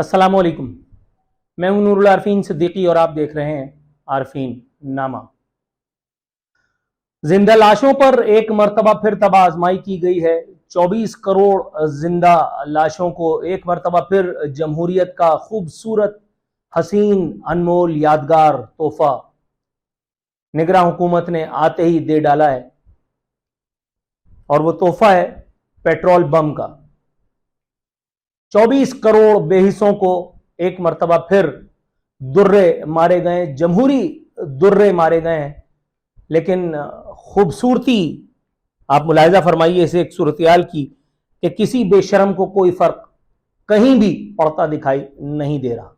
अस्सलाम वालेकुम। मैं हूं नूरुल आरफीन सिद्दीकी और आप देख रहे हैं आरफीन नामा। जिंदा लाशों पर एक मरतबा फिर तबाह आजमाई की गई है। 24 करोड़ जिंदा लाशों को एक मरतबा फिर जमहूरियत का खूबसूरत, हसीन, अनमोल, यादगार तोहफा निगरान हुकूमत ने आते ही दे डाला है और वो तोहफा है पेट्रोल बम का। 24 करोड़ बेहिस्सों को एक मरतबा फिर दुर्रे मारे गए, जमहूरी दुर्रे मारे गए हैं। लेकिन खूबसूरती आप मुलाहिजा फरमाइए इस एक सूरतियाल की कि किसी बेशरम को कोई फर्क कहीं भी पड़ता दिखाई नहीं दे रहा।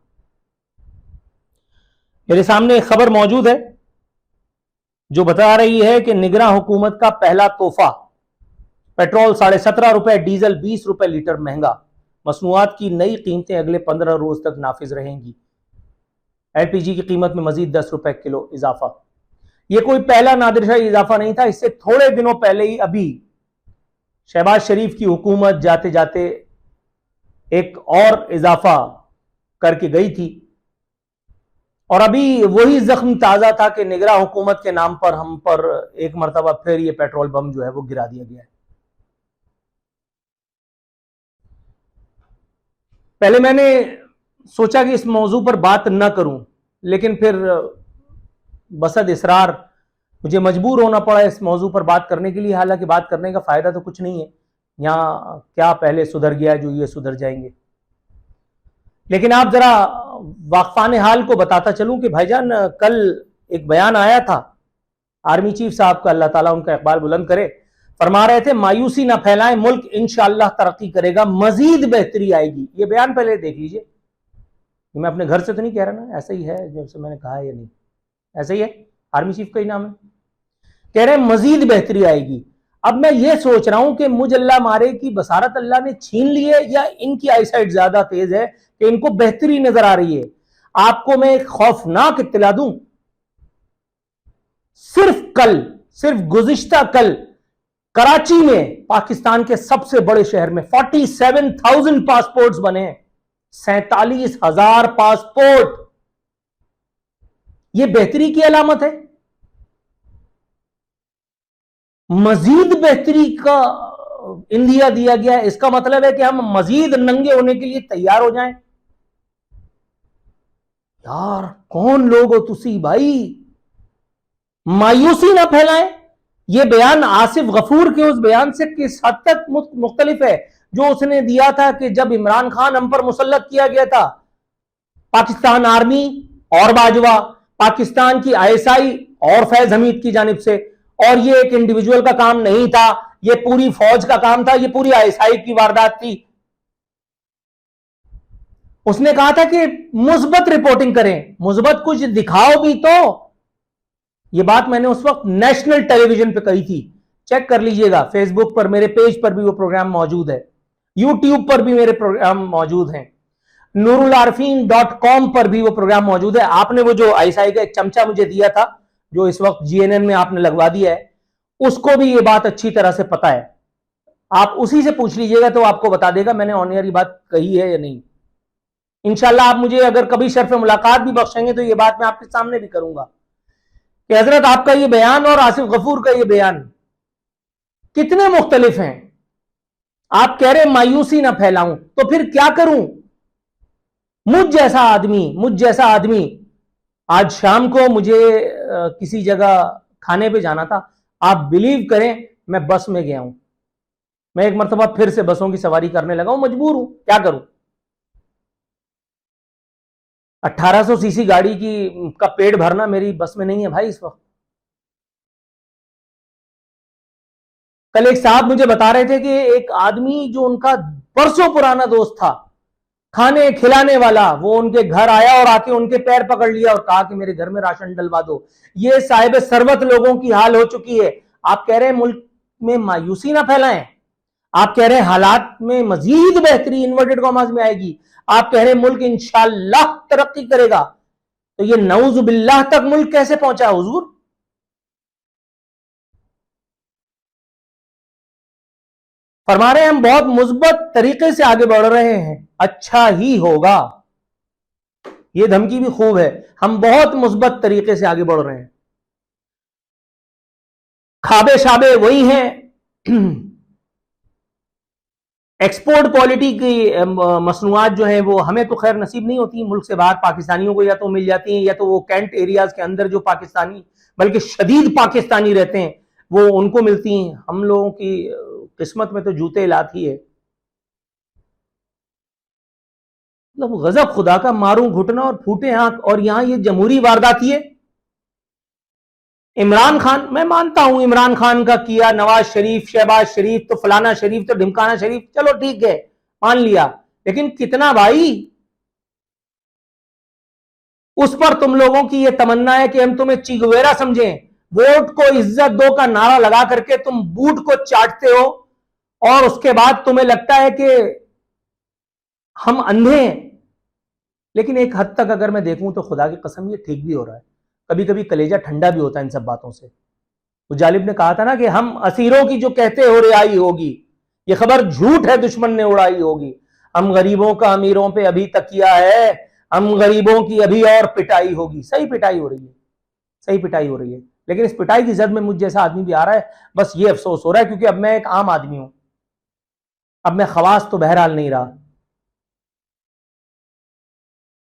मेरे सामने एक खबर मौजूद है जो बता रही है कि निगरान हुकूमत का पहला तोहफा पेट्रोल 17.5 रुपए, डीजल 20 रुपए लीटर महंगा। मसनूआत की नई कीमतें अगले 15 रोज तक नाफिज रहेंगी। एलपीजी की कीमत में मजीद 10 रुपए किलो इजाफा। यह कोई पहला नादिरशाही इजाफा नहीं था। इससे थोड़े दिनों पहले ही अभी शहबाज शरीफ की हुकूमत जाते जाते एक और इजाफा करके गई थी और अभी वही जख्म ताजा था कि निगरान हुकूमत के नाम पर हम पर एक मरतबा फिर यह पेट्रोल बम जो है वो गिरा दिया गया है। पहले मैंने सोचा कि इस मौजू पर बात न करूं, लेकिन फिर बसद इसरार मुझे मजबूर होना पड़ा इस मौजू पर बात करने के लिए। हालांकि बात करने का फायदा तो कुछ नहीं है, यहां क्या पहले सुधर गया जो ये सुधर जाएंगे। लेकिन आप जरा वाकफान हाल को बताता चलूं कि भाईजान कल एक बयान आया था आर्मी चीफ साहब का, अल्लाह ताला उनका इकबाल बुलंद करे। फरमा रहे थे मायूसी ना फैलाएं, मुल्क इंशाअल्लाह तरक्की करेगा, मजीद बेहतरी आएगी। ये बयान पहले देख लीजिए। मैं अपने घर से तो नहीं कह रहा ना, ऐसा ही है जैसे मैंने कहा है या नहीं, ऐसा ही है, आर्मी चीफ का ही नाम है। कह रहे हैं मजीद बेहतरी आएगी। अब मैं ये सोच रहा हूं कि मुझ अल्लाह मारे की बसारत अल्लाह ने छीन ली है या इनकी आईसाइट ज्यादा तेज है कि इनको बेहतरी नजर आ रही है। आपको मैं एक खौफनाक इत्तला दूं, सिर्फ गुज़िश्ता कल कराची में, पाकिस्तान के सबसे बड़े शहर में 47,000 पासपोर्ट्स बने हैं। 47,000 पासपोर्ट। यह बेहतरी की अलामत है। मजीद बेहतरी का इंदिया दिया गया है। इसका मतलब है कि हम मजीद नंगे होने के लिए तैयार हो जाएं। यार कौन लोग हो तुसी भाई, मायूसी ना फैलाएं। यह बयान आसिफ गफूर के उस बयान से किस हद तक मुख्तलिफ है जो उसने दिया था कि जब इमरान खान हम पर मुसल्लत किया गया था, पाकिस्तान आर्मी और बाजवा, पाकिस्तान की आईएसआई और फैज हमीद की जानिब से, और यह एक इंडिविजुअल का काम नहीं था, यह पूरी फौज का काम था, यह पूरी आईएसआई की वारदात थी। उसने कहा था कि मुस्बत रिपोर्टिंग करें, मुस्बत कुछ दिखाओ भी तो। यह बात मैंने उस वक्त नेशनल टेलीविजन पे कही थी, चेक कर लीजिएगा। फेसबुक पर मेरे पेज पर भी वो प्रोग्राम मौजूद है, यूट्यूब पर भी मेरे प्रोग्राम मौजूद हैं, nurularfin.com पर भी वो प्रोग्राम मौजूद है। आपने वो जो आईएसआई का एक चमचा मुझे दिया था जो इस वक्त जीएनएन में आपने लगवा दिया है, उसको भी ये बात अच्छी तरह से पता है। आप उसी से पूछ लीजिएगा तो आपको बता देगा मैंने ऑन एयर ये बात कही है या नहीं। इंशाल्लाह आप मुझे अगर कभी शर्फ मुलाकात भी बख्शेंगे तो ये बात मैं आपके सामने भी करूंगा कि हजरत आपका ये बयान और आसिफ गफूर का ये बयान कितने मुख्तलिफ हैं। आप कह रहे मायूसी ना फैलाऊं, तो फिर क्या करूं? मुझ जैसा आदमी आज शाम को मुझे किसी जगह खाने पे जाना था। आप बिलीव करें मैं बस में गया हूं। मैं एक मरतबा फिर से बसों की सवारी करने लगा हूं, मजबूर हूं, क्या करूं। 1800 सीसी गाड़ी की का पेट भरना मेरी बस में नहीं है भाई इस वक्त। कल एक साहब मुझे बता रहे थे कि एक आदमी जो उनका बरसों पुराना दोस्त था, खाने खिलाने वाला, वो उनके घर आया और आके उनके पैर पकड़ लिया और कहा कि मेरे घर में राशन डलवा दो। ये साहिब सरवत लोगों की हाल हो चुकी है। आप कह रहे हैं मुल्क में मायूसी ना फैलाएं, आप कह रहे हैं हालात में मजीद बेहतरी इन्वर्टेड कॉमास में आएगी, आप कह रहे हैं मुल्क इंशाअल्लाह तरक्की करेगा, तो ये नऊज़ बिल्लाह तक मुल्क कैसे पहुंचा हुजूर? फरमा रहे हैं हम बहुत मुस्बत तरीके से आगे बढ़ रहे हैं, अच्छा ही होगा। ये धमकी भी खूब है। हम बहुत मुस्बत तरीके से आगे बढ़ रहे हैं। खाबे शाबे वही हैं। एक्सपोर्ट क्वालिटी की मसनूआत जो है वो हमें तो खैर नसीब नहीं होती मुल्क से बाहर, पाकिस्तानियों को या तो मिल जाती हैं या तो वो कैंट एरियाज के अंदर जो पाकिस्तानी बल्कि शदीद पाकिस्तानी रहते हैं वो उनको मिलती हैं। हम लोगों की किस्मत में तो जूते लाती है। मतलब गजब खुदा का, मारूं घुटना और फूटे आंख, और यहां ये जमहूरी वारदाती है। इमरान खान, मैं मानता हूं इमरान खान का किया, नवाज शरीफ, शहबाज शरीफ, तो फलाना शरीफ, तो ढिमकाना शरीफ, चलो ठीक है मान लिया, लेकिन कितना भाई? उस पर तुम लोगों की यह तमन्ना है कि हम तुम्हें चिगवेरा समझें, वोट को इज्जत दो का नारा लगा करके तुम बूट को चाटते हो, और उसके बाद तुम्हें लगता है कि हम अंधे हैं। लेकिन एक हद तक अगर मैं देखूं तो खुदा की कसम ये ठीक भी हो रहा है। कभी कभी कलेजा ठंडा भी होता है इन सब बातों से। तो जालिब ने कहा था ना कि हम असीरों की जो कहते हो रिहाई होगी, ये खबर झूठ है, दुश्मन ने उड़ाई होगी। हम गरीबों का अमीरों पे अभी तकिया है, हम गरीबों की अभी और पिटाई होगी। सही पिटाई हो रही है, सही पिटाई हो रही है, लेकिन इस पिटाई की जद में मुझ जैसा आदमी भी आ रहा है। बस ये अफसोस हो रहा है क्योंकि अब मैं एक आम आदमी हूं, अब मैं खवास तो बहरहाल नहीं रहा।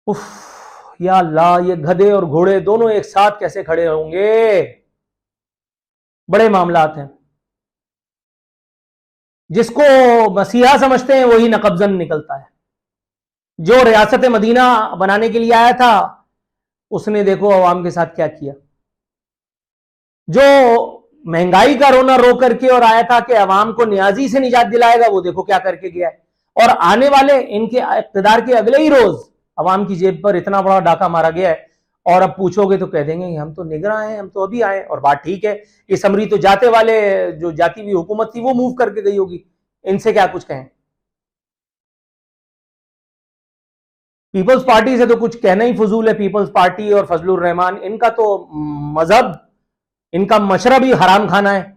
उफ, या अल्लाह, ये गधे और घोड़े दोनों एक साथ कैसे खड़े होंगे? बड़े मामलात हैं। जिसको मसीहा समझते हैं वही नकबजन निकलता है। जो रियासत मदीना बनाने के लिए आया था उसने देखो अवाम के साथ क्या किया। जो महंगाई का रोना रो करके और आया था कि अवाम को न्याजी से निजात दिलाएगा, वो देखो क्या करके गया है। और आने वाले इनके इक़्तिदार के अगले ही रोज अवाम की जेब पर इतना बड़ा डाका मारा गया है, और अब पूछोगे तो कह देंगे हम तो निगरां हैं, हम तो अभी आए। और बात ठीक है, ये समरी तो जाते वाले जो जाती हुई हुकूमत थी वो मूव करके गई होगी, इनसे क्या कुछ कहें। पीपल्स पार्टी से तो कुछ कहना ही फजूल है। पीपल्स पार्टी और फजलुर रहमान, इनका तो मजहब, इनका मशरब ही हराम खाना है।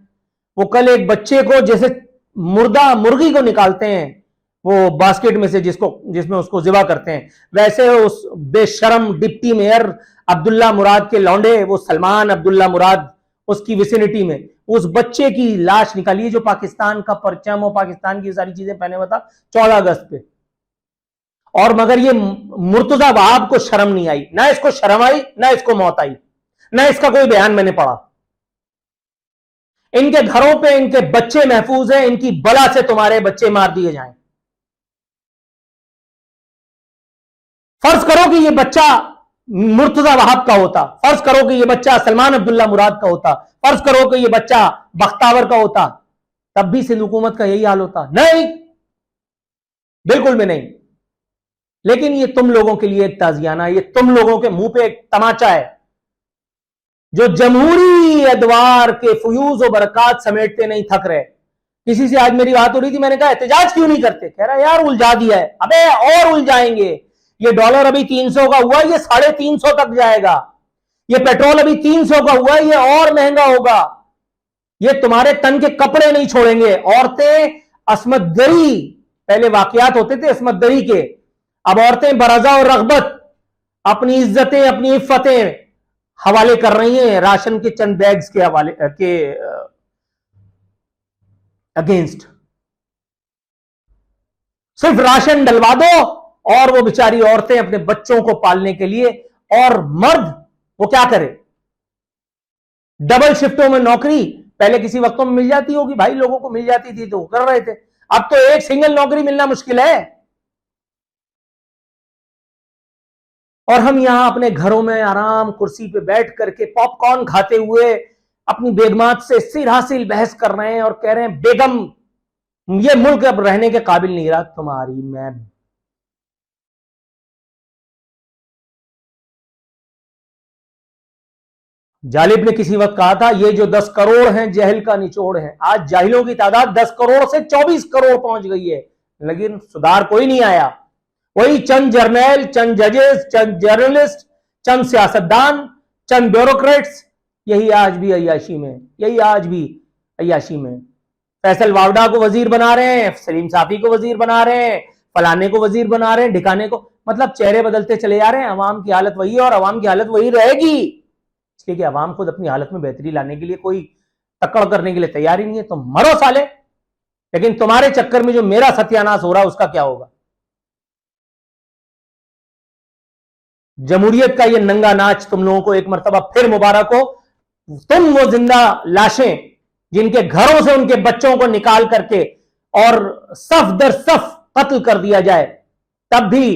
वो कल एक बच्चे को जैसे मुर्दा मुर्गी को निकालते हैं वो बास्केट में से जिसमें उसको जिबा करते हैं, वैसे उस बेशरम डिप्टी मेयर अब्दुल्ला मुराद के लौंडे, वो सलमान अब्दुल्ला मुराद, उसकी विसिनिटी में उस बच्चे की लाश निकाली जो पाकिस्तान का परचम और पाकिस्तान की सारी चीजें पहने हुआ था 14 अगस्त पे। और मगर ये मुर्तजा वहाब को शर्म नहीं आई, ना इसको शर्म आई, ना इसको मौत आई, ना इसका कोई बयान मैंने पढ़ा। इनके घरों पे इनके बच्चे महफूज हैं, इनकी बला से तुम्हारे बच्चे मार दिए जाएं। फर्ज करो कि ये बच्चा मुर्तजा वहाब का होता, फर्ज करो कि ये बच्चा सलमान अब्दुल्ला मुराद का होता, फर्ज करो कि ये बच्चा बख्तावर का होता, तब भी सिंध हुकूमत का यही हाल होता? नहीं, बिल्कुल भी नहीं। लेकिन ये तुम लोगों के लिए एक ताजियाना, ये तुम लोगों के मुंह पे एक तमाचा है, जो जमहूरी अदवार के फ्यूज और बरकत समेटते नहीं थक रहे। किसी से आज मेरी बात हो रही थी, मैंने कहा एहतजाज क्यों नहीं करते? कह रहा यार उलझा दिया है। अबे और उलझाएंगे, ये डॉलर अभी 300 का हुआ, ये 350 तक जाएगा। ये पेट्रोल अभी 300 का हुआ, ये और महंगा होगा। ये तुम्हारे तन के कपड़े नहीं छोड़ेंगे। औरतें असमत दरी, पहले वाकयात होते थे असमत दरी के, अब औरतें बरजा और रगबत अपनी इज्जतें, अपनी इफ्फतें हवाले कर रही हैं राशन के चंद बैग्स के हवाले के अगेंस्ट। सिर्फ राशन डलवा दो और वो बेचारी औरतें अपने बच्चों को पालने के लिए, और मर्द वो क्या करे? डबल शिफ्टों में नौकरी पहले किसी वक्तों में मिल जाती होगी भाई, लोगों को मिल जाती थी तो वो कर रहे थे। अब तो एक सिंगल नौकरी मिलना मुश्किल है। और हम यहां अपने घरों में आराम कुर्सी पे बैठ करके पॉपकॉर्न खाते हुए अपनी बेगमात से सिर हासिल बहस कर रहे हैं और कह रहे हैं बेगम ये मुल्क अब रहने के काबिल नहीं रहा। तुम्हारी मैं जालिब ने किसी वक्त कहा था ये जो 10 करोड़ हैं जहल का निचोड़ है। आज जाहिलों की तादाद 10 करोड़ से 24 करोड़ पहुंच गई है, लेकिन सुधार कोई नहीं आया। वही चंद जर्नैल, चंद जजेस, चंद जर्नलिस्ट, चंद सियासतदान, चंद ब्यूरोक्रेट्स, यही आज भी अय्याशी में, यही आज भी अय्याशी में। फैसल वावडा को वजीर बना रहे हैं, सलीम साफी को वजीर बना रहे हैं, फलाने को वजीर बना रहे हैं, ढिकाने को, मतलब चेहरे बदलते चले जा रहे हैं। अवाम की हालत वही है और अवाम की हालत वही रहेगी, इसलिए कि अवाम खुद अपनी हालत में बेहतरी लाने के लिए कोई टक्कर करने के लिए तैयार ही नहीं है। तो मरो साले, लेकिन तुम्हारे चक्कर में जो मेरा सत्यानाश हो रहा है उसका क्या होगा? जमहूरियत का ये नंगा नाच तुम लोगों को एक मर्तबा फिर मुबारक हो। तुम वो जिंदा लाशें जिनके घरों से उनके बच्चों को निकाल करके और सफ दर सफ कत्ल कर दिया जाए, तब भी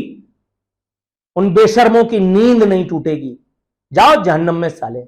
उन बेशर्मों की नींद नहीं टूटेगी। जाओ जहन्नम में साले।